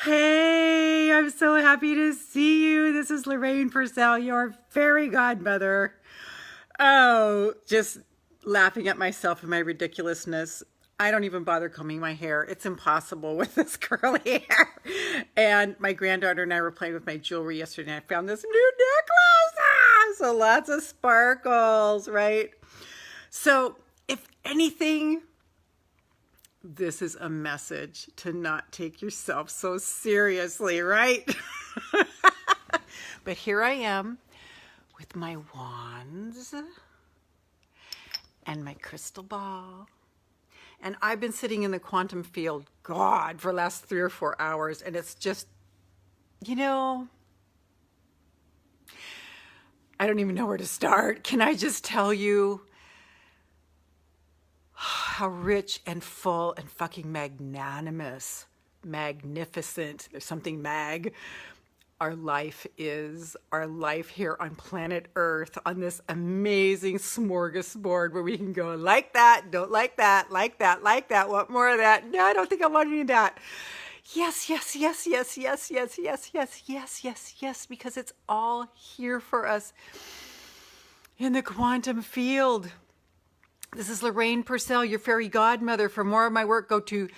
Hey, I'm so happy to see you. This is Lorraine Pursell, your fairy godmother. Oh, just laughing at myself and my ridiculousness. I don't even bother combing my hair. It's impossible with this curly hair. And my granddaughter and I were playing with my jewelry yesterday, and I found this new necklace. So lots of sparkles, right? So if anything, this is a message to not take yourself so seriously, right? But here I am with my wands and my crystal ball. And I've been sitting in the quantum field, God, for the last 3 or 4 hours. And it's just, I don't even know where to start. Can I just tell you how rich and full and fucking magnanimous, magnificent, there's something mag, our life is, our life here on planet Earth, on this amazing smorgasbord where we can go like that, don't like that, like that, want more of that. No, I don't think I want any of that. Yes, yes, yes, yes, yes, yes, yes, yes, yes, yes, yes, because it's all here for us in the quantum field. This is Lorraine Pursell, your fairy godmother. For more of my work, go to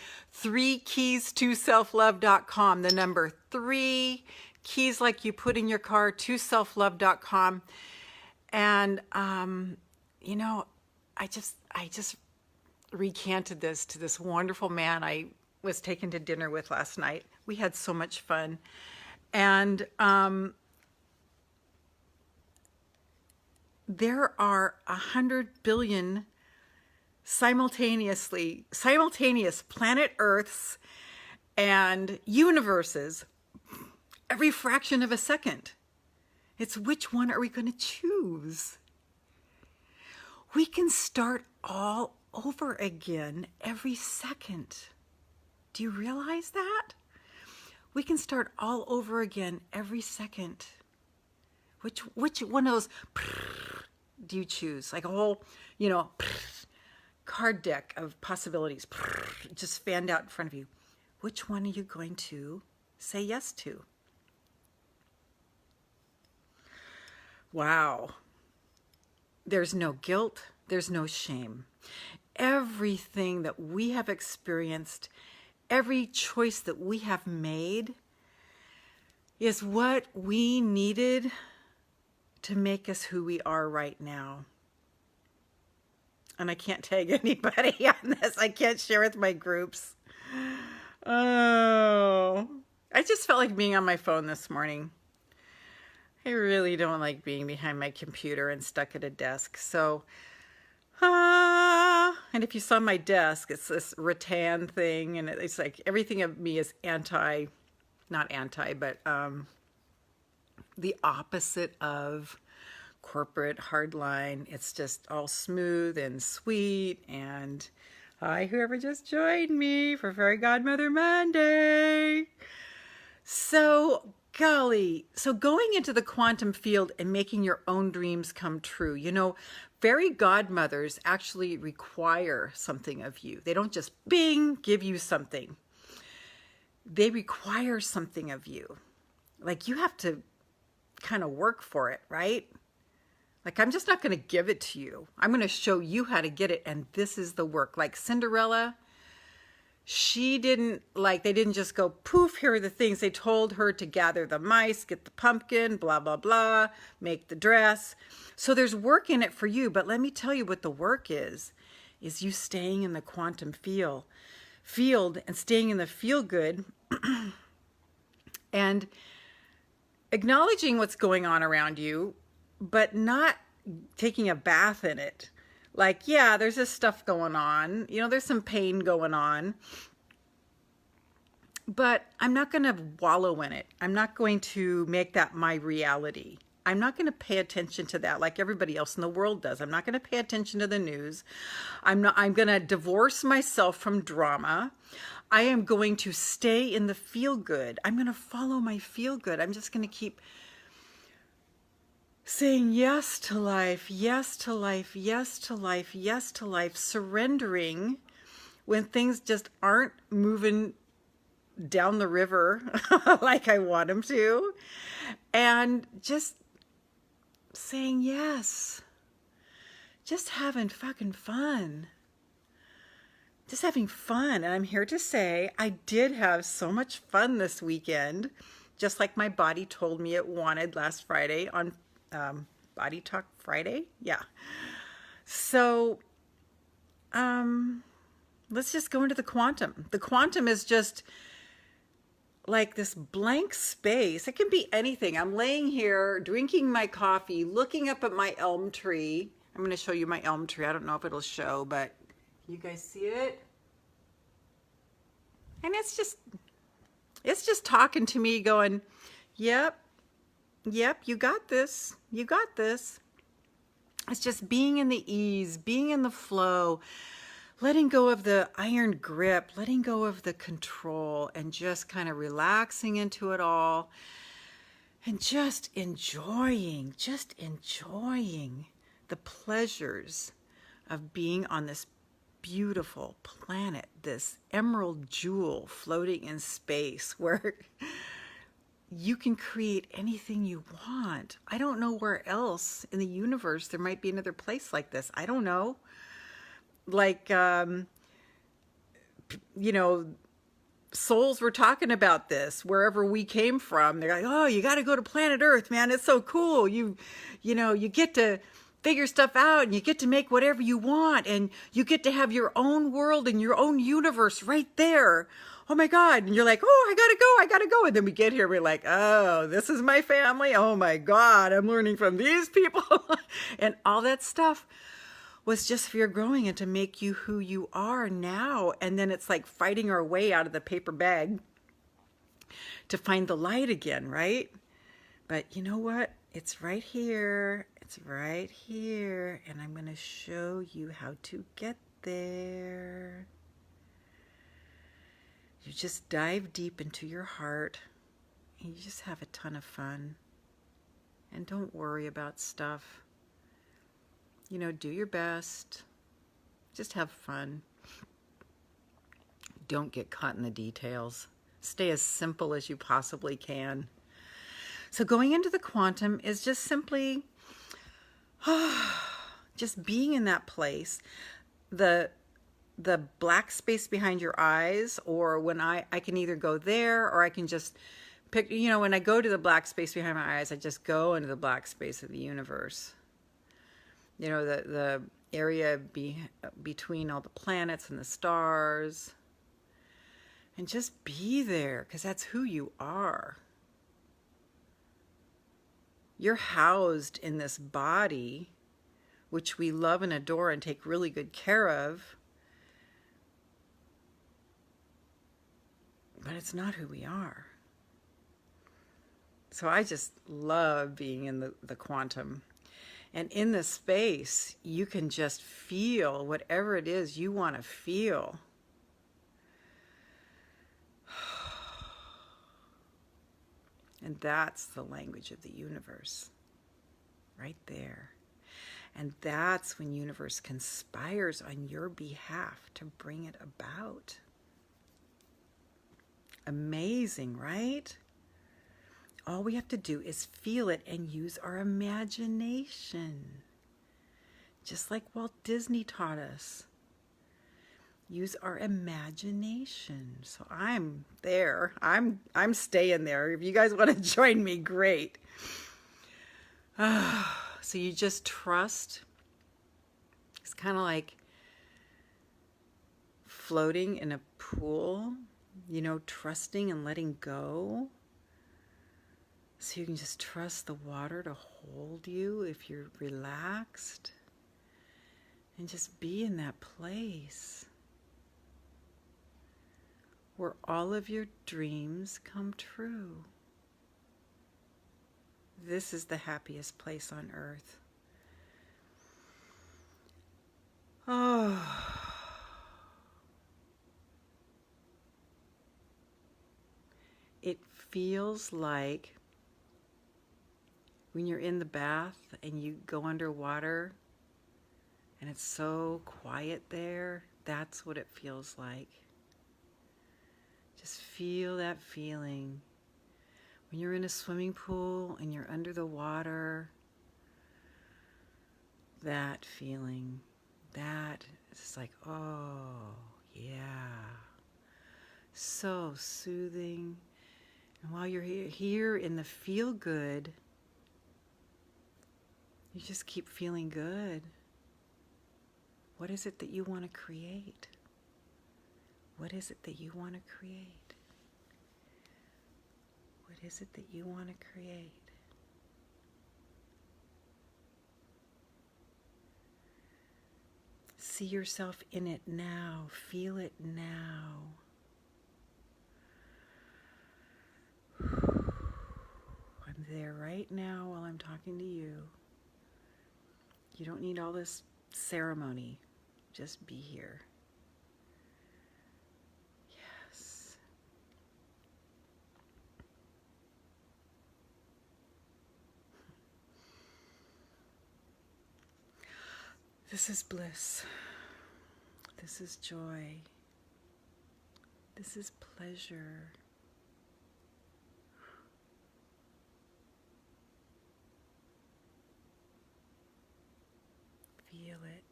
3keys2selflove.com. The number 3 keys like you put in your car to selflove.com. And, I just recanted this to this wonderful man I was taken to dinner with last night. We had so much fun. And, there are 100 billion simultaneous planet Earths and universes every fraction of a second. It's which one are we going to choose? We can start all over again every second. Do you realize that? We can start all over again every second. Which one of those do you choose? Like a whole, card deck of possibilities just fanned out in front of you. Which one are you going to say yes to? Wow. There's no guilt. There's no shame. Everything that we have experienced, every choice that we have made is what we needed to make us who we are right now. And I can't tag anybody on this. I can't share with my groups. Oh, I just felt like being on my phone this morning. I really don't like being behind my computer and stuck at a desk. So, and if you saw my desk, it's this rattan thing, and it's like everything of me is not anti, but the opposite of corporate hardline. It's just all smooth and sweet. And hi, whoever just joined me for Fairy Godmother Monday. So golly, so going into the quantum field and making your own dreams come true. Fairy godmothers actually require something of you. They don't just bing, give you something. They require something of you. Like you have to kind of work for it, right? Like, I'm just not going to give it to you. I'm going to show you how to get it. And this is the work. Like Cinderella, they didn't just go, poof, here are the things. They told her to gather the mice, get the pumpkin, blah, blah, blah, make the dress. So there's work in it for you. But let me tell you what the work is you staying in the quantum field and staying in the feel good and acknowledging what's going on around you, but not taking a bath in it. Like, yeah, there's this stuff going on. There's some pain going on. But I'm not going to wallow in it. I'm not going to make that my reality. I'm not going to pay attention to that like everybody else in the world does. I'm not going to pay attention to the news. I'm going to divorce myself from drama. I am going to stay in the feel good. I'm going to follow my feel good. I'm just going to keep saying yes to life, yes to life, yes to life, yes to life, surrendering when things just aren't moving down the river like I want them to, and just saying yes, just having fucking fun. Just having fun. And I'm here to say I did have so much fun this weekend, just like my body told me it wanted last Friday on Body Talk Friday. Yeah. So let's just go into the quantum. The quantum is just like this blank space. It can be anything. I'm laying here drinking my coffee, looking up at my elm tree. I'm going to show you my elm tree. I don't know if it'll show, but you guys see it? And it's just talking to me going, yep, you got this. You got this. It's just being in the ease, being in the flow, letting go of the iron grip, letting go of the control, and just kind of relaxing into it all and just enjoying the pleasures of being on this beautiful planet, this emerald jewel floating in space where you can create anything you want. I don't know where else in the universe there might be another place like this. I don't know. Like, you know, souls were talking about this wherever we came from. They're like, oh, you got to go to planet Earth, man. It's so cool. You know, you get to figure stuff out and you get to make whatever you want and you get to have your own world and your own universe right there. Oh my God. And you're like, oh, I gotta go. And then we get here, we're like, oh, this is my family. Oh my God, I'm learning from these people. And all that stuff was just for your growing and to make you who you are now. And then it's like fighting our way out of the paper bag to find the light again, right? But you know what? It's right here. It's right here. And I'm going to show you how to get there. You just dive deep into your heart and you just have a ton of fun. And don't worry about stuff. You know, do your best. Just have fun. Don't get caught in the details. Stay as simple as you possibly can. So going into the quantum is just simply just being in that place. The black space behind your eyes, or when I can either go there or I can just pick, you know, when I go to the black space behind my eyes, I just go into the black space of the universe. You know, the area between all the planets and the stars. And just be there, because that's who you are. You're housed in this body, which we love and adore and take really good care of. But it's not who we are. So I just love being in the quantum. And in this space, you can just feel whatever it is you want to feel. And that's the language of the universe, right there. And that's when universe conspires on your behalf to bring it about. Amazing, right? All we have to do is feel it and use our imagination. Just like Walt Disney taught us. Use our imagination. So I'm there. I'm staying there. If you guys want to join me, great. So you just trust. It's kind of like floating in a pool, you know, trusting and letting go. So you can just trust the water to hold you if you're relaxed. And just be in that place where all of your dreams come true. This is the happiest place on earth. Oh. It feels like when you're in the bath and you go underwater and it's so quiet there, that's what it feels like. Just feel that feeling. When you're in a swimming pool and you're under the water, that feeling, that is like, oh, yeah. So soothing. And while you're here in the feel good, you just keep feeling good. What is it that you want to create? What is it that you want to create? What is it that you want to create? See yourself in it now. Feel it now. I'm there right now while I'm talking to you. You don't need all this ceremony. Just be here. Yes. This is bliss. This is joy. This is pleasure. Feel it.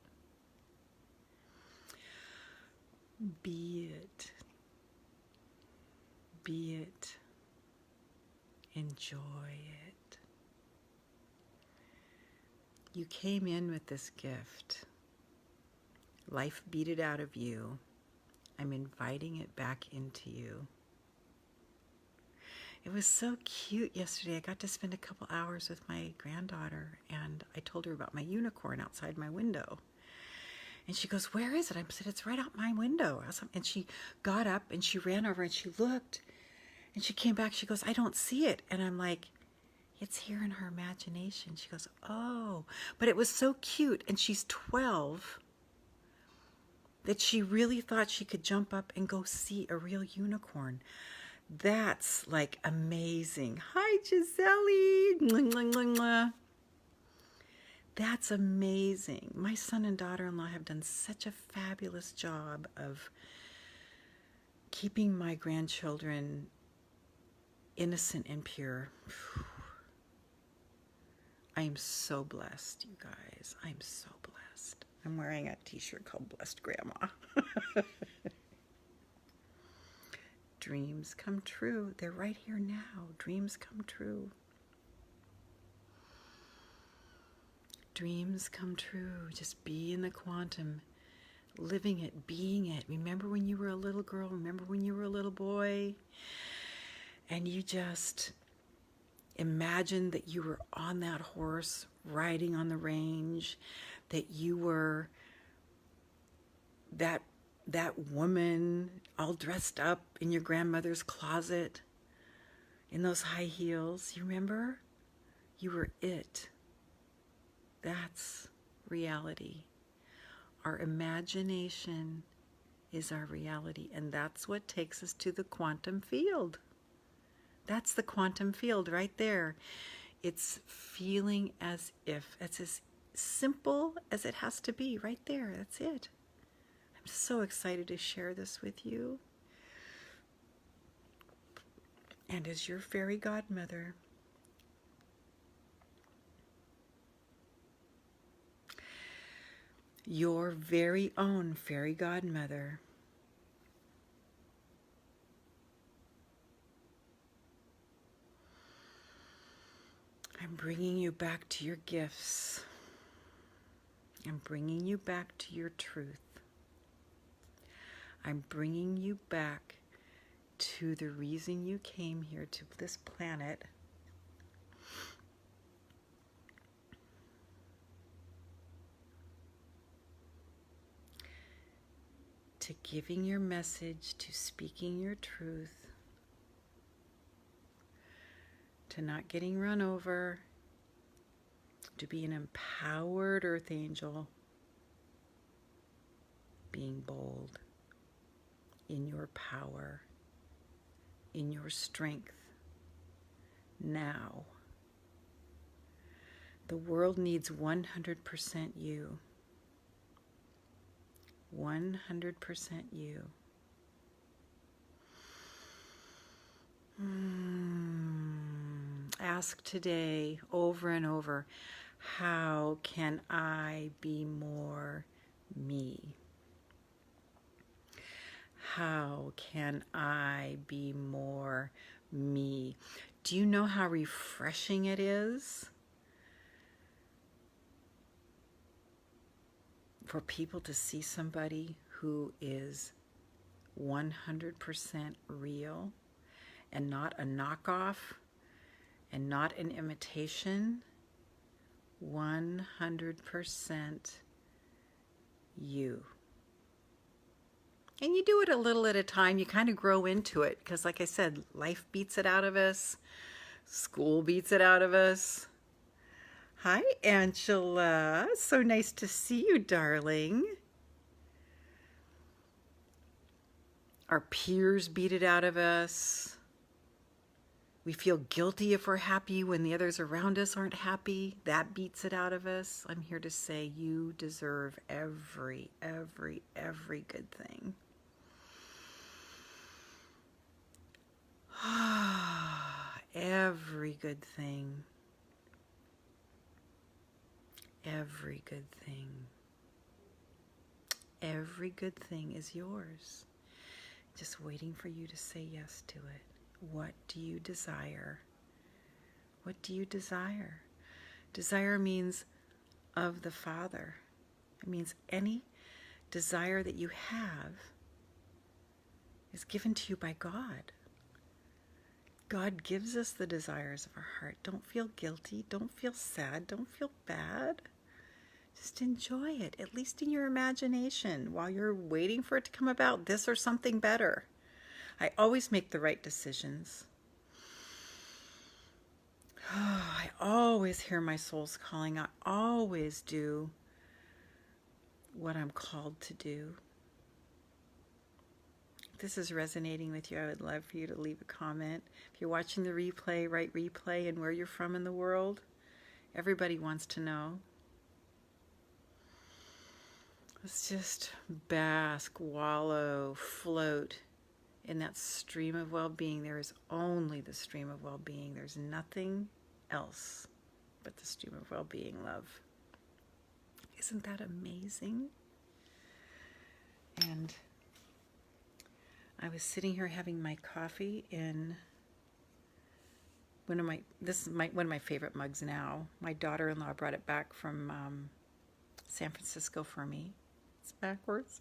Be it. Be it. Enjoy it. You came in with this gift. Life beat it out of you. I'm inviting it back into you. It was so cute yesterday. I got to spend a couple hours with my granddaughter, and I told her about my unicorn outside my window. And she goes, "Where is it?" I said, "It's right out my window." And she got up and she ran over and she looked, and she came back. She goes, "I don't see it." And I'm like, "It's here in her imagination." She goes, "Oh." But it was so cute, and she's 12, that she really thought she could jump up and go see a real unicorn. That's like amazing. Hi, Gisele. Mwah, mwah, mwah, mwah. That's amazing. My son and daughter-in-law have done such a fabulous job of keeping my grandchildren innocent and pure. I am so blessed, you guys. I'm so blessed. I'm wearing a t-shirt called Blessed Grandma. Dreams come true. They're right here now. Dreams come true. Dreams come true. Just be in the quantum, living it, being it. Remember when you were a little girl? Remember when you were a little boy? And you just imagined that you were on that horse, riding on the range, that you were that woman all dressed up in your grandmother's closet in those high heels. You remember? You were it. That's reality. Our imagination is our reality, and that's what takes us to the quantum field. That's the quantum field right there. It's feeling as if. It's as simple as it has to be right there. That's it. I'm so excited to share this with you. And as your fairy godmother, your very own fairy godmother, I'm bringing you back to your gifts. I'm bringing you back to your truth. I'm bringing you back to the reason you came here to this planet. To giving your message, to speaking your truth, to not getting run over, to be an empowered earth angel, being bold in your power, in your strength. Now, the world needs 100% you. 100% you. ask today over and over, how can I be more me? How can I be more me? Do you know how refreshing it is for people to see somebody who is 100% real and not a knockoff and not an imitation? 100% you. And you do it a little at a time. You kind of grow into it because, like I said, life beats it out of us. School beats it out of us. Hi, Angela. So nice to see you, darling. Our peers beat it out of us. We feel guilty if we're happy when the others around us aren't happy. That beats it out of us. I'm here to say you deserve every good thing. Every good thing. Every good thing. Every good thing is yours. Just waiting for you to say yes to it. What do you desire? What do you desire? Desire means of the Father. It means any desire that you have is given to you by God. God gives us the desires of our heart. Don't feel guilty. Don't feel sad. Don't feel bad. Just enjoy it, at least in your imagination, while you're waiting for it to come about, this or something better. I always make the right decisions. I always hear my soul's calling. I always do what I'm called to do. If this is resonating with you, I would love for you to leave a comment. If you're watching the replay, write replay and where you're from in the world. Everybody wants to know. Let's just bask, wallow, float in that stream of well-being. There is only the stream of well-being. There's nothing else but the stream of well-being, love. Isn't that amazing? And I was sitting here having my coffee in one of my favorite mugs now. My daughter-in-law brought it back from San Francisco for me. It's backwards.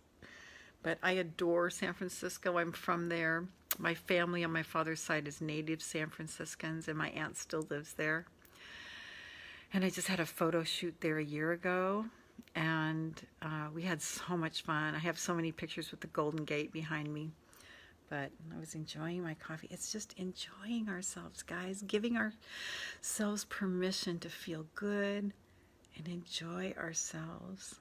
But I adore San Francisco. I'm from there. My family on my father's side is native San Franciscans, and my aunt still lives there. And I just had a photo shoot there a year ago, and we had so much fun. I have so many pictures with the Golden Gate behind me. But I was enjoying my coffee. It's just enjoying ourselves, guys. Giving ourselves permission to feel good and enjoy ourselves.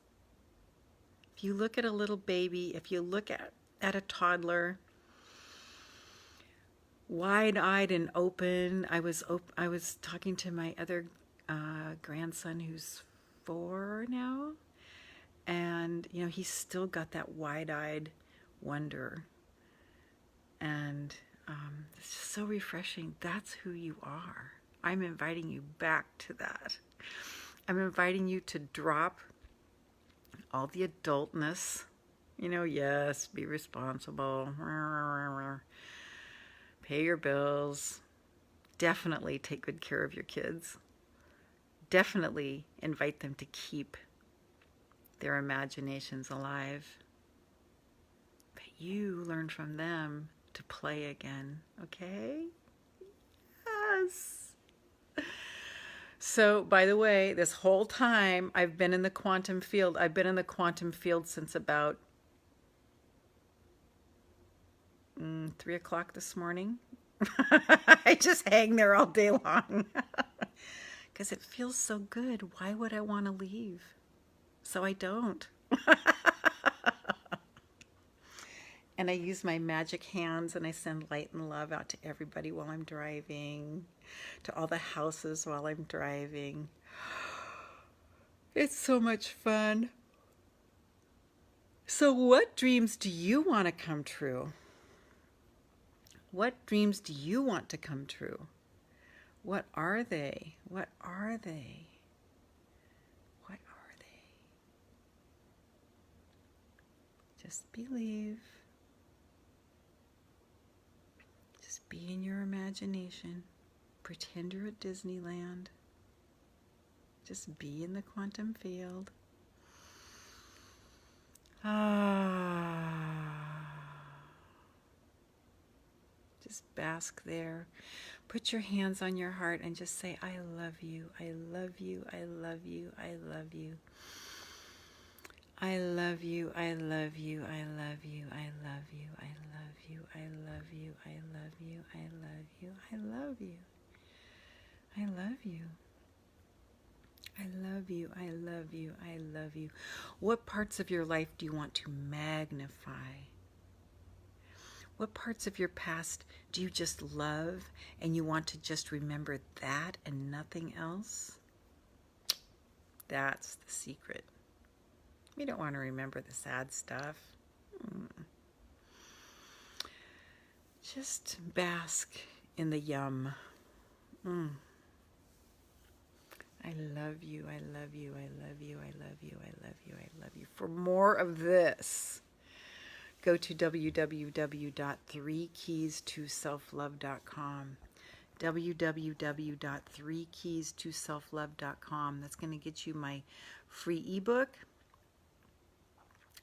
If you look at a little baby, if you look at a toddler, wide-eyed and open. I was talking to my other grandson who's 4 now, and you know, he's still got that wide-eyed wonder, and it's just so refreshing. That's who you are. I'm inviting you back to that. I'm inviting you to drop all the adultness, you know, yes, be responsible, pay your bills, definitely take good care of your kids, definitely invite them to keep their imaginations alive, but you learn from them to play again, okay? Yes. So, by the way, this whole time I've been in the quantum field. I've been in the quantum field since about 3 o'clock this morning. I just hang there all day long because it feels so good. Why would I want to leave? So I don't. And I use my magic hands and I send light and love out to everybody while I'm driving, to all the houses while I'm driving. It's so much fun. So what dreams do you want to come true? What dreams do you want to come true? What are they? What are they? What are they? Just believe. Just be in your imagination. Pretend you're at Disneyland. Just be in the quantum field. Just bask there. Put your hands on your heart and just say, I love you, I love you, I love you, I love you. I love you, I love you, I love you, I love you, I love you, I love you, I love you, I love you, I love you. I love you. I love you, I love you, I love you. What parts of your life do you want to magnify? What parts of your past do you just love and you want to just remember that and nothing else? That's the secret. We don't want to remember the sad stuff. Just bask in the yum. I love you, I love you, I love you, I love you, I love you, I love you. For more of this, go to www.3keystoselflove.com. www.3keystoselflove.com. That's going to get you my free ebook.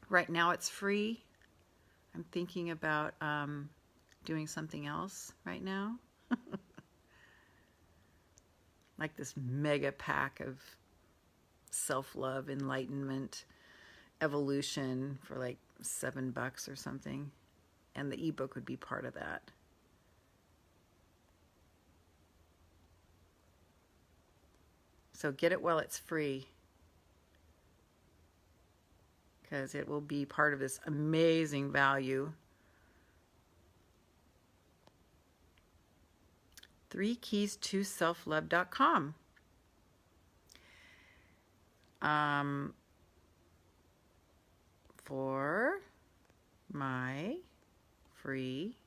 Right now it's free. I'm thinking about doing something else right now. Like this mega pack of self-love, enlightenment, evolution for like $7 or something. And the ebook would be part of that. So get it while it's free, because it will be part of this amazing value. 3keystoselflove.com. For my free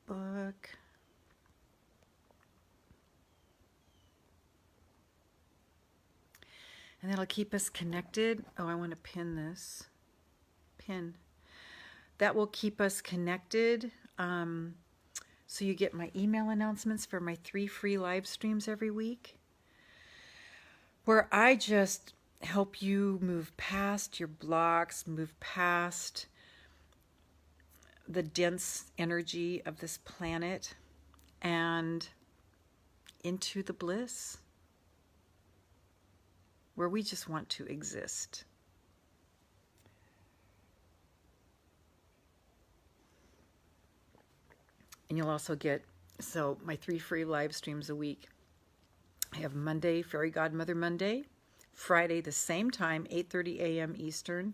ebook. And that'll keep us connected. Oh, I want to pin this. Pin. That will keep us connected. So you get my email announcements for my 3 free live streams every week, where I just help you move past your blocks, move past the dense energy of this planet and into the bliss, where we just want to exist. And you'll also get, so my 3 free live streams a week. I have Monday, Fairy Godmother Monday. Friday, the same time, 8:30 a.m. Eastern,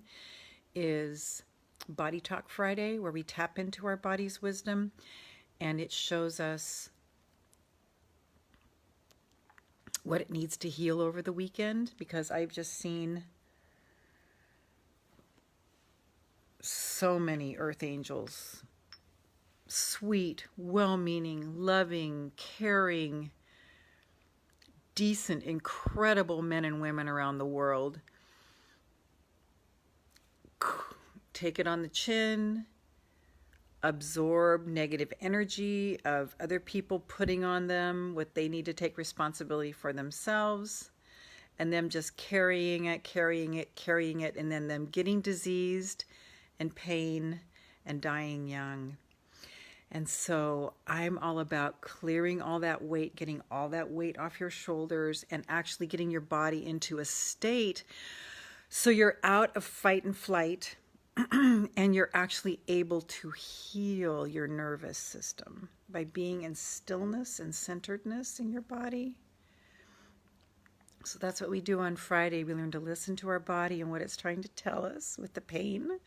is Body Talk Friday, where we tap into our body's wisdom, and it shows us what it needs to heal over the weekend, because I've just seen so many earth angels, sweet, well-meaning, loving, caring, decent, incredible men and women around the world take it on the chin, absorb negative energy of other people putting on them what they need to take responsibility for themselves, and them just carrying it, and then them getting diseased and pain and dying young. And so I'm all about clearing all that weight, getting all that weight off your shoulders, and actually getting your body into a state so you're out of fight and flight, and you're actually able to heal your nervous system by being in stillness and centeredness in your body. So that's what we do on Friday. We learn to listen to our body and what it's trying to tell us with the pain.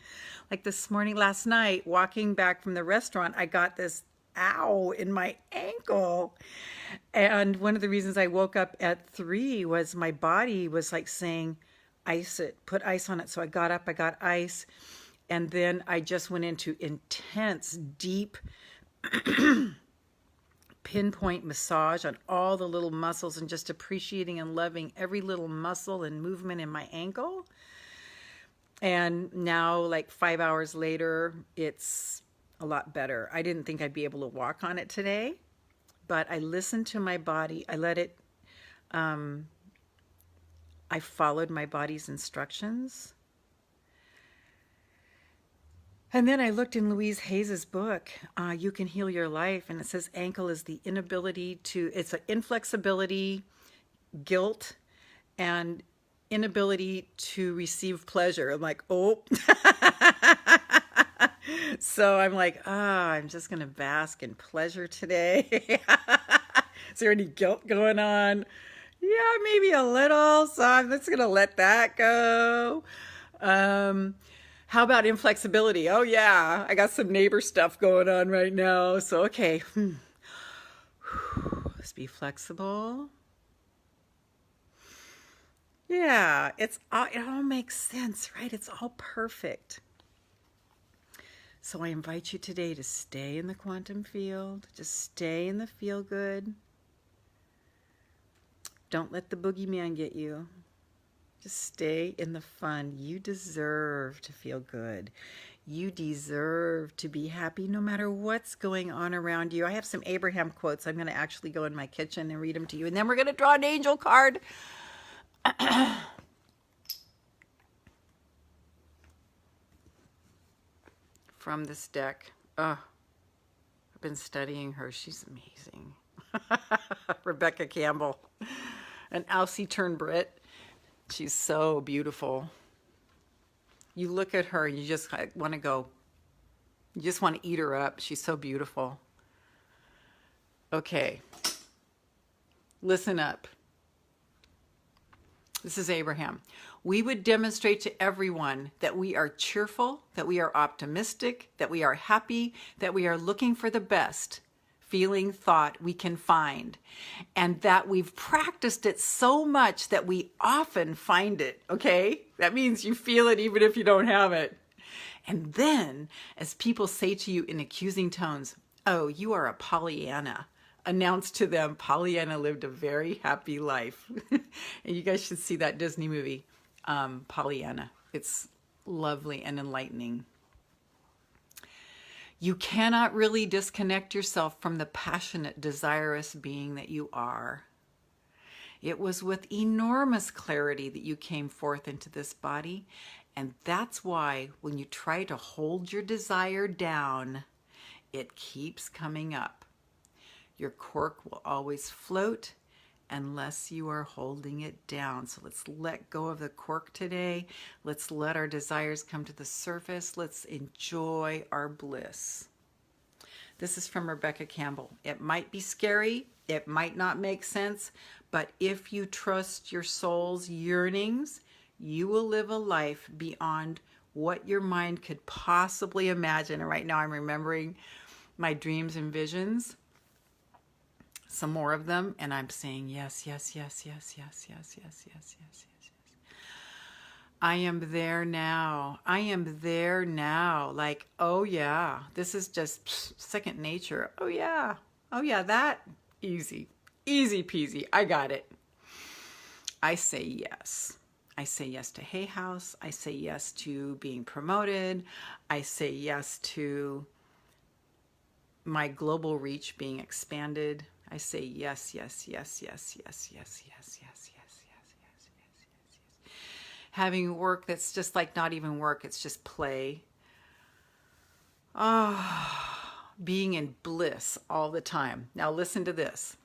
Like this morning, last night, walking back from the restaurant, I got this ow in my ankle. And one of the reasons I woke up at 3 was my body was like saying, ice it, put ice on it. So I got up, I got ice. And then I just went into intense, deep pinpoint massage on all the little muscles and just appreciating and loving every little muscle and movement in my ankle. And now, like 5 hours later, it's a lot better. I didn't think I'd be able to walk on it today, but I listened to my body. I let it, I followed my body's instructions. And then I looked in Louise Hayes's book, You Can Heal Your Life, and it says ankle is the inability to, it's an inflexibility, guilt, and inability to receive pleasure. I'm like, oh. So I'm like, I'm just going to bask in pleasure today. Is there any guilt going on? Yeah, maybe a little. So I'm just going to let that go. How about inflexibility? Oh yeah, I got some neighbor stuff going on right now. So okay, let's be flexible. Yeah, it all makes sense, right? It's all perfect. So I invite you today to stay in the quantum field. Just stay in the feel good. Don't let the boogeyman get you. Just stay in the fun. You deserve to feel good. You deserve to be happy no matter what's going on around you. I have some Abraham quotes. I'm going to actually go in my kitchen and read them to you. And then we're going to draw an angel card. From this deck. Oh, I've been studying her. She's amazing. Rebecca Campbell. And Alcy Turnbritt. She's so beautiful. You look at her, you just want to go, you just want to eat her up. She's so beautiful. Okay. Listen up. This is Abraham. We would demonstrate to everyone that we are cheerful, that we are optimistic, that we are happy, that we are looking for the best feeling thought we can find, and that we've practiced it so much that we often find it, okay? That means you feel it even if you don't have it. And then, as people say to you in accusing tones, oh, you are a Pollyanna, announce to them Pollyanna lived a very happy life. And you guys should see that Disney movie, Pollyanna. It's lovely and enlightening. You cannot really disconnect yourself from the passionate, desirous being that you are. It was with enormous clarity that you came forth into this body, and that's why when you try to hold your desire down, it keeps coming up. Your cork will always float unless you are holding it down. So let's let go of the cork today. Let's let our desires come to the surface. Let's enjoy our bliss. This is from Rebecca Campbell. It might be scary. It might not make sense. But if you trust your soul's yearnings, you will live a life beyond what your mind could possibly imagine. And right now I'm remembering my dreams and visions. Some more of them, and I'm saying yes, yes, yes, yes, yes, yes, yes, yes, yes, yes, yes. I am there now. I am there now. Like, oh yeah, this is just second nature. Oh yeah, that easy, easy peasy. I got it. I say yes. I say yes to Hay House. I say yes to being promoted. I say yes to my global reach being expanded. I say yes, yes, yes, yes, yes, yes, yes, yes, yes, yes, yes, yes, yes, yes. Having work that's just like not even work, it's just play. Being in bliss all the time. Now listen to this.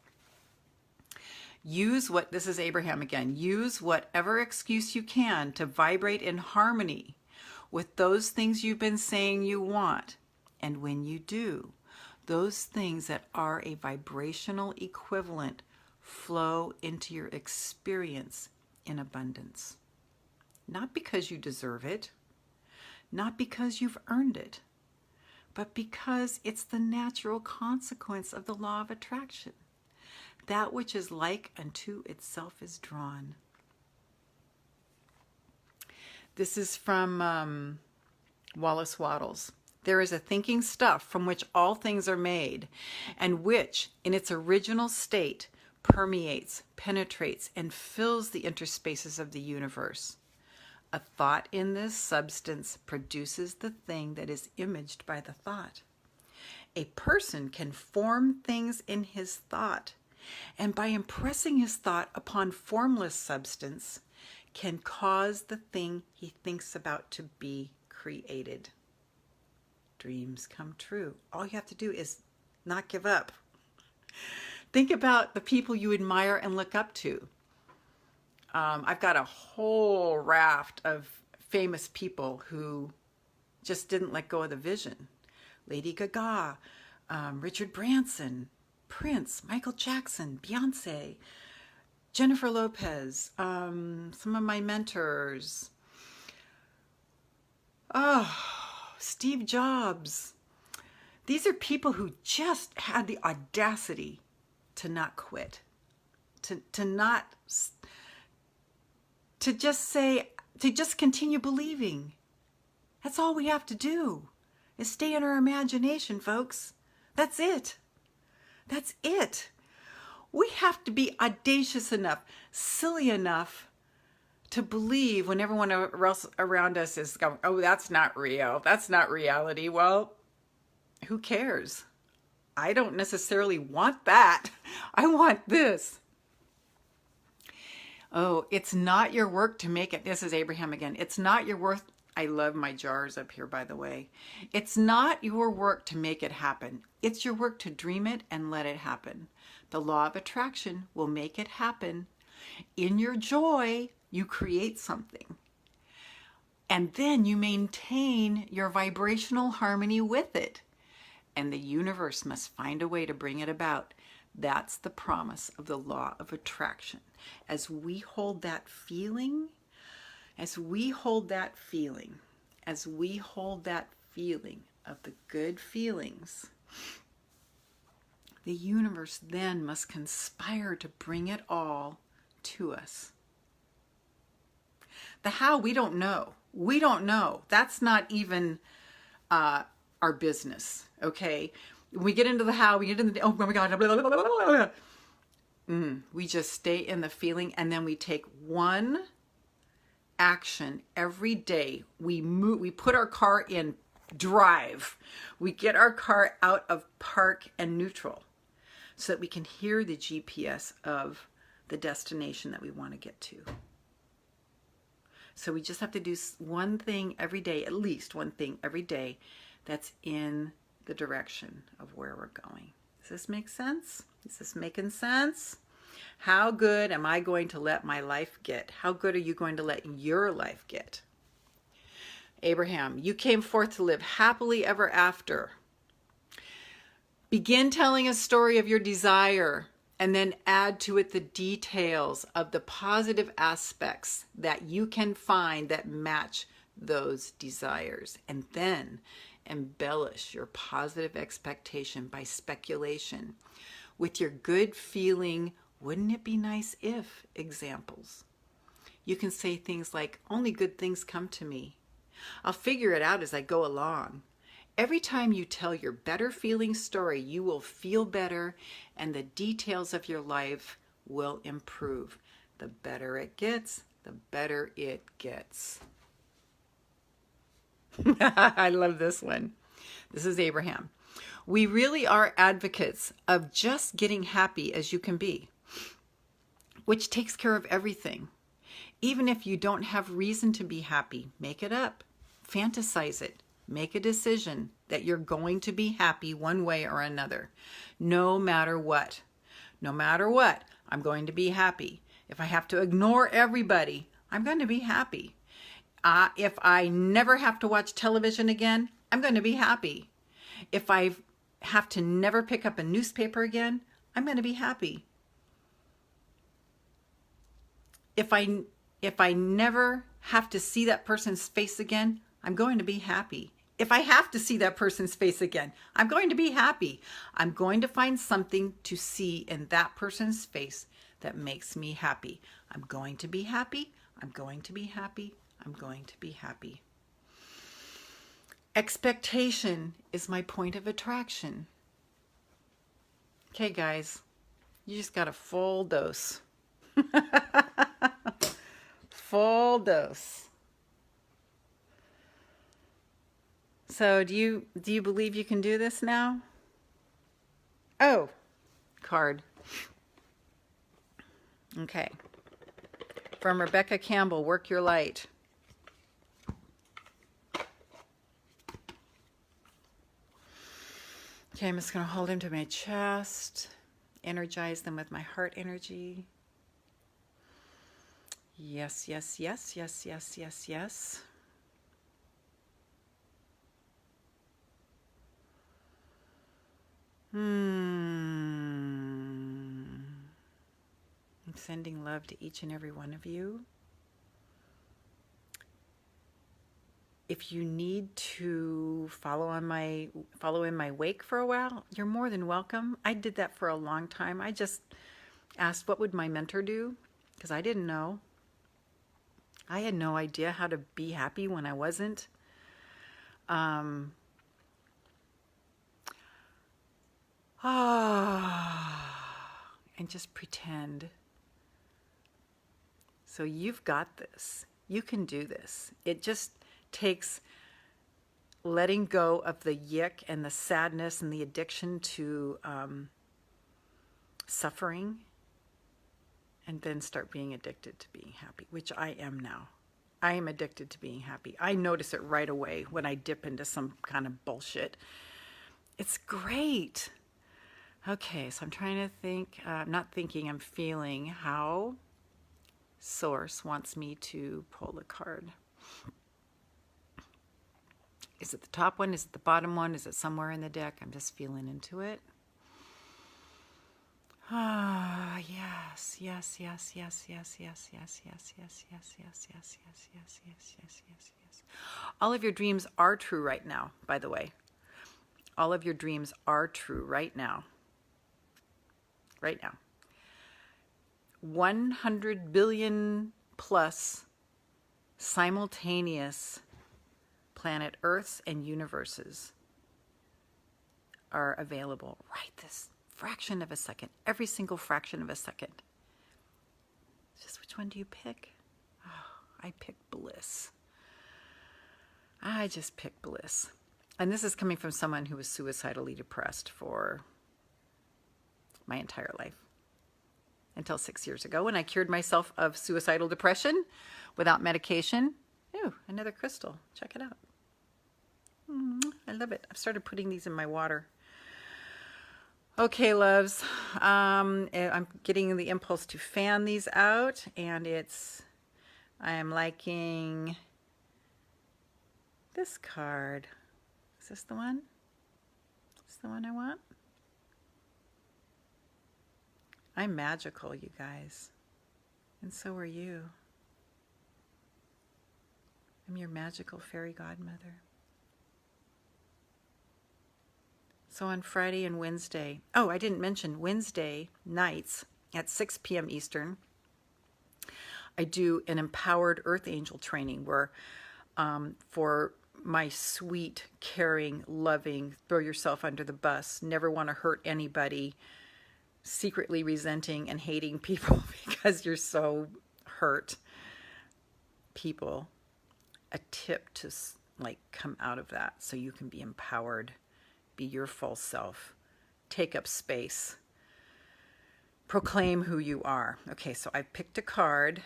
This is Abraham again, use whatever excuse you can to vibrate in harmony with those things you've been saying you want. And when you do, those things that are a vibrational equivalent flow into your experience in abundance. Not because you deserve it, not because you've earned it, but because it's the natural consequence of the law of attraction. That which is like unto itself is drawn. This is from Wallace Wattles. There is a thinking stuff from which all things are made, and which, in its original state, permeates, penetrates, and fills the interspaces of the universe. A thought in this substance produces the thing that is imaged by the thought. A person can form things in his thought, and by impressing his thought upon formless substance, can cause the thing he thinks about to be created. Dreams come true. All you have to do is not give up. Think about the people you admire and look up to. I've got a whole raft of famous people who just didn't let go of the vision. Lady Gaga, Richard Branson, Prince, Michael Jackson, Beyonce, Jennifer Lopez, some of my mentors. Steve Jobs. These are people who just had the audacity to not quit, to just continue believing. That's all we have to do, is stay in our imagination, folks. That's it. That's it. We have to be audacious enough, silly enough to believe when everyone else around us is going, oh, that's not real. That's not reality. Well, who cares? I don't necessarily want that. I want this. Oh, it's not your work to make it. This is Abraham again. It's not your work. I love my jars up here, by the way. It's not your work to make it happen. It's your work to dream it and let it happen. The law of attraction will make it happen. In your joy, you create something. And then you maintain your vibrational harmony with it. And the universe must find a way to bring it about. That's the promise of the law of attraction. As we hold that feeling, as we hold that feeling of the good feelings, the universe then must conspire to bring it all to us. The how, we don't know. We don't know. That's not even our business, okay? We get into the how, we get into the, oh my God, blah, blah, blah, blah, blah. We just stay in the feeling, and then we take one action every day. We move, we put our car in drive. We get our car out of park and neutral so that we can hear the GPS of the destination that we want to get to. So we just have to do one thing every day, at least one thing every day that's in the direction of where we're going. Does this make sense? Is this making sense? How good am I going to let my life get? How good are you going to let your life get? Abraham, you came forth to live happily ever after. Begin telling a story of your desire, and then add to it the details of the positive aspects that you can find that match those desires. And then embellish your positive expectation by speculation with your good feeling, wouldn't it be nice if examples. You can say things like, only good things come to me. I'll figure it out as I go along. Every time you tell your better feeling story, you will feel better and the details of your life will improve. The better it gets, the better it gets. I love this one. This is Abraham. We really are advocates of just getting happy as you can be, which takes care of everything. Even if you don't have reason to be happy, make it up. Fantasize it. Make a decision that you're going to be happy one way or another, no matter what. No matter what, I'm going to be happy. If I have to ignore everybody, I'm going to be happy. If I never have to watch television again, I'm going to be happy. If I have to never pick up a newspaper again, I'm going to be happy. If I never have to see that person's face again, I'm going to be happy. If I have to see that person's face again, I'm going to be happy. I'm going to find something to see in that person's face that makes me happy. I'm going to be happy. I'm going to be happy. I'm going to be happy. Expectation is my point of attraction. Okay, guys, you just got a full dose. Full dose. So do you believe you can do this now? Oh, card. Okay. From Rebecca Campbell, Work Your Light. Okay, I'm just going to hold him to my chest, energize them with my heart energy. Yes, yes, yes, yes, yes, yes, yes. I'm sending love to each and every one of you. If you need to follow in my wake for a while, you're more than welcome. I did that for a long time. I just asked what would my mentor do, because I didn't know. I had no idea how to be happy when I wasn't. And just pretend. So you've got this. You can do this. It just takes letting go of the yick and the sadness and the addiction to suffering, and then start being addicted to being happy, which I am now. I am addicted to being happy. I notice it right away when I dip into some kind of bullshit. It's great. Okay, so I'm trying to think, not thinking, I'm feeling how Source wants me to pull the card. Is it the top one? Is it the bottom one? Is it somewhere in the deck? I'm just feeling into it. Ah, yes, yes, yes, yes, yes, yes, yes, yes, yes, yes, yes, yes, yes, yes, yes, yes, yes, yes. All of your dreams are true right now, by the way. All of your dreams are true right now. Right now. 100 billion plus simultaneous planet Earths and universes are available right this fraction of a second, every single fraction of a second. Just which one do you pick? Oh, I pick bliss. I just pick bliss. And this is coming from someone who was suicidally depressed for my entire life. Until 6 years ago when I cured myself of suicidal depression without medication. Ooh, another crystal. Check it out. I love it. I've started putting these in my water. Okay, loves. I'm getting the impulse to fan these out, and I am liking this card. Is this the one? Is this the one I want? I'm magical, you guys. And so are you. I'm your magical fairy godmother. So on Friday and Wednesday, oh, I didn't mention Wednesday nights at 6 p.m. Eastern, I do an empowered earth angel training where for my sweet, caring, loving, throw yourself under the bus, never want to hurt anybody, secretly resenting and hating people because you're so hurt people, a tip to like come out of that so you can be empowered, be your full self, take up space, proclaim who you are. Okay, so I picked a card.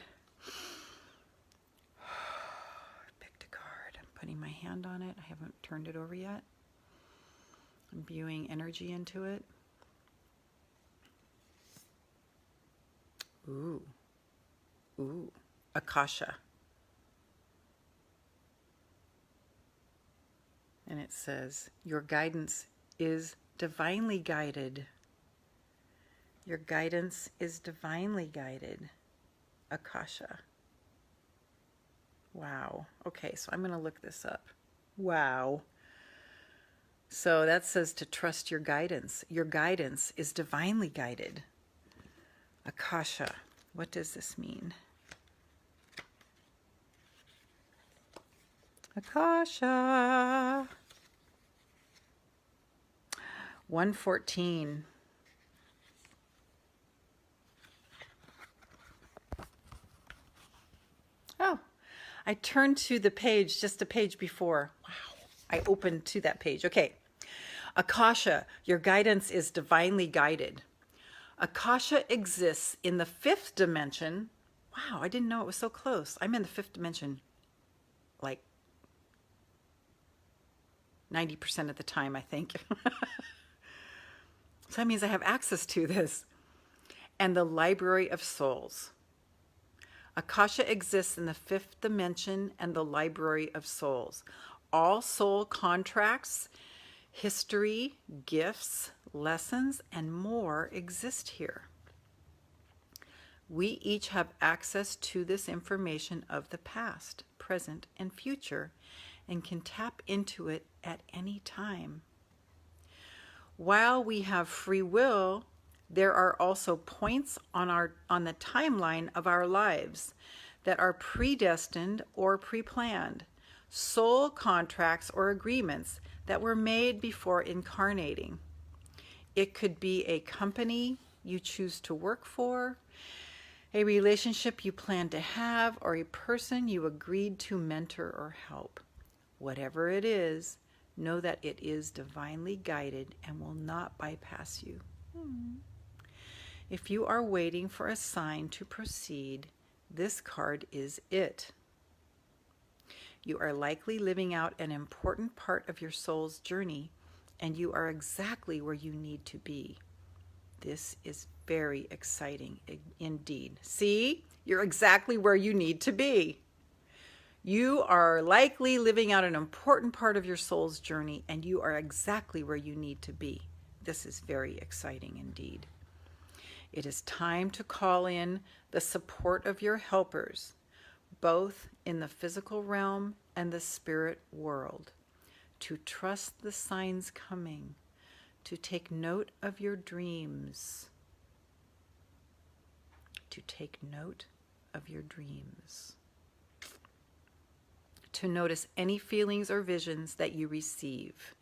I'm putting my hand on it. I haven't turned it over yet. I'm imbuing energy into it. Ooh, Akasha. And it says, your guidance is divinely guided. Your guidance is divinely guided. Akasha. Wow. Okay, so I'm going to look this up. Wow. So that says to trust your guidance. Your guidance is divinely guided. Akasha. What does this mean? Akasha. 114. Oh, I turned to the page, just a page before. Wow. I opened to that page. Okay. Akasha, your guidance is divinely guided. Akasha exists in the fifth dimension. Wow, I didn't know it was so close. I'm in the fifth dimension like 90% of the time, I think. So that means I have access to this. And the Library of Souls. Akasha exists in the fifth dimension and the Library of Souls. All soul contracts, history, gifts, lessons, and more exist here. We each have access to this information of the past, present, and future, and can tap into it at any time. While we have free will, there are also points on the timeline of our lives that are predestined or pre-planned, soul contracts or agreements that were made before incarnating. It could be a company you choose to work for, a relationship you plan to have, or a person you agreed to mentor or help. Whatever it is, know that it is divinely guided and will not bypass you. If you are waiting for a sign to proceed, this card is it. You are likely living out an important part of your soul's journey, and you are exactly where you need to be. This is very exciting indeed. See, you're exactly where you need to be. You are likely living out an important part of your soul's journey, and you are exactly where you need to be. This is very exciting indeed. It is time to call in the support of your helpers, both in the physical realm and the spirit world, to trust the signs coming, to take note of your dreams, to take note of your dreams, to notice any feelings or visions that you receive,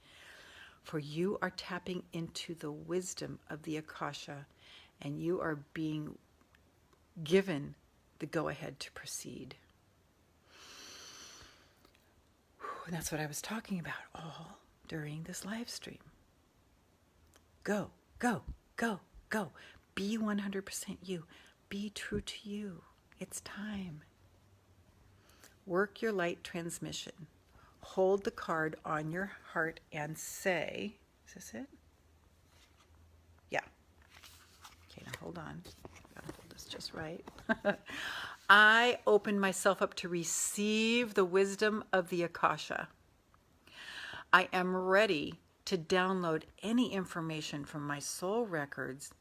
for you are tapping into the wisdom of the Akasha, and you are being given the go-ahead to proceed. And that's what I was talking about all during this live stream. Go, go, go, go. Be 100% you. Be true to you. It's time. Work your light transmission. Hold the card on your heart and say, is this it? Yeah. Okay, now hold on. Gotta hold this just right. I open myself up to receive the wisdom of the Akasha. I am ready to download any information from my soul records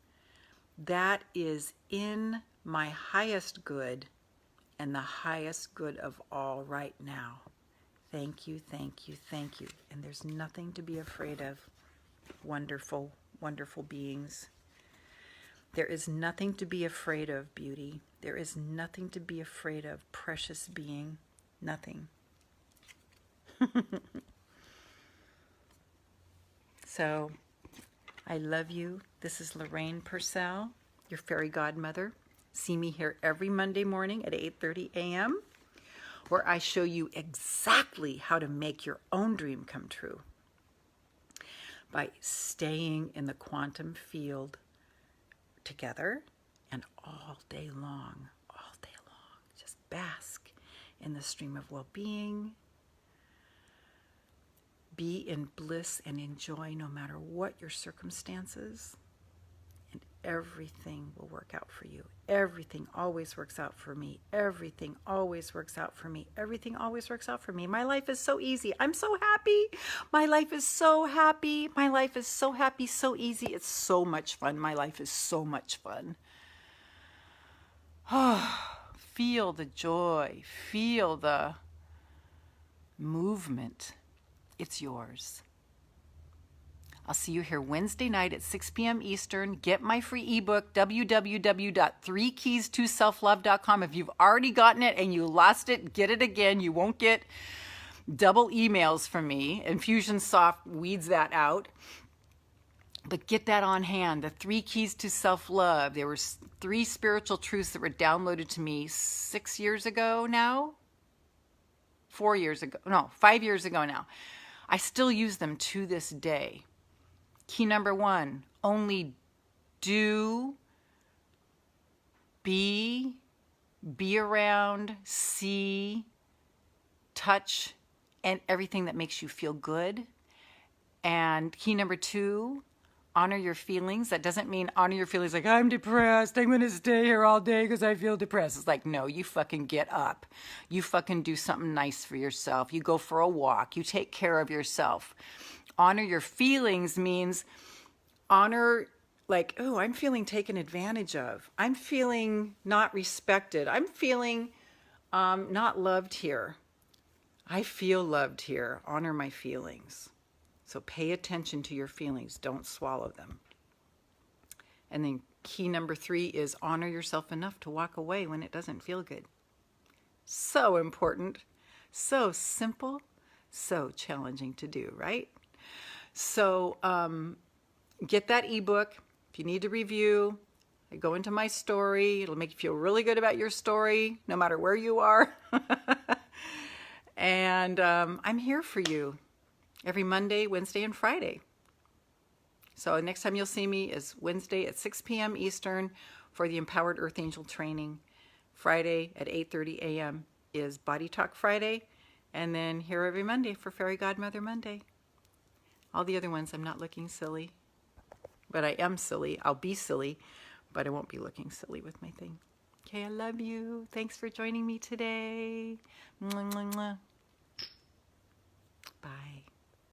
that is in my highest good and the highest good of all right now. Thank you, thank you, thank you. And there's nothing to be afraid of, wonderful, wonderful beings. There is nothing to be afraid of, beauty. There is nothing to be afraid of, precious being. Nothing. So, I love you. This is Lorraine Pursell, your fairy godmother. See me here every Monday morning at 8:30 a.m. where I show you exactly how to make your own dream come true by staying in the quantum field together and all day long, just bask in the stream of well-being. Be in bliss and enjoy no matter what your circumstances, and everything will work out for you. Everything always works out for me. Everything always works out for me. Everything always works out for me. My life is so easy. I'm so happy. My life is so happy. My life is so happy, so easy. It's so much fun. My life is so much fun. Feel the joy. Feel the movement. It's yours. I'll see you here Wednesday night at 6 p.m. Eastern. Get my free ebook, www.3keystoselflove.com. If you've already gotten it and you lost it, get it again. You won't get double emails from me. Infusionsoft weeds that out. But get that on hand. The 3 keys to self-love. There were 3 spiritual truths that were downloaded to me 6 years ago now. 4 years ago. No, 5 years ago now. I still use them to this day. Key number 1, only do, be around, see, touch, and everything that makes you feel good. And key number 2, honor your feelings. That doesn't mean honor your feelings like, I'm depressed, I'm going to stay here all day because I feel depressed. It's like, no, you fucking get up. You fucking do something nice for yourself. You go for a walk. You take care of yourself. Honor your feelings means honor, like, oh, I'm feeling taken advantage of. I'm feeling not respected. I'm feeling not loved here. I feel loved here. Honor my feelings. So pay attention to your feelings. Don't swallow them. And then key number 3 is honor yourself enough to walk away when it doesn't feel good. So important. So simple. So challenging to do, right? So get that ebook. If you need to review, I go into my story. It'll make you feel really good about your story, no matter where you are. And I'm here for you. Every Monday, Wednesday, and Friday. So next time you'll see me is Wednesday at 6 p.m. Eastern for the Empowered Earth Angel Training. Friday at 8:30 a.m. is Body Talk Friday. And then here every Monday for Fairy Godmother Monday. All the other ones I'm not looking silly. But I am silly. I'll be silly. But I won't be looking silly with my thing. Okay, I love you. Thanks for joining me today. Mwah, mwah, mwah. Bye.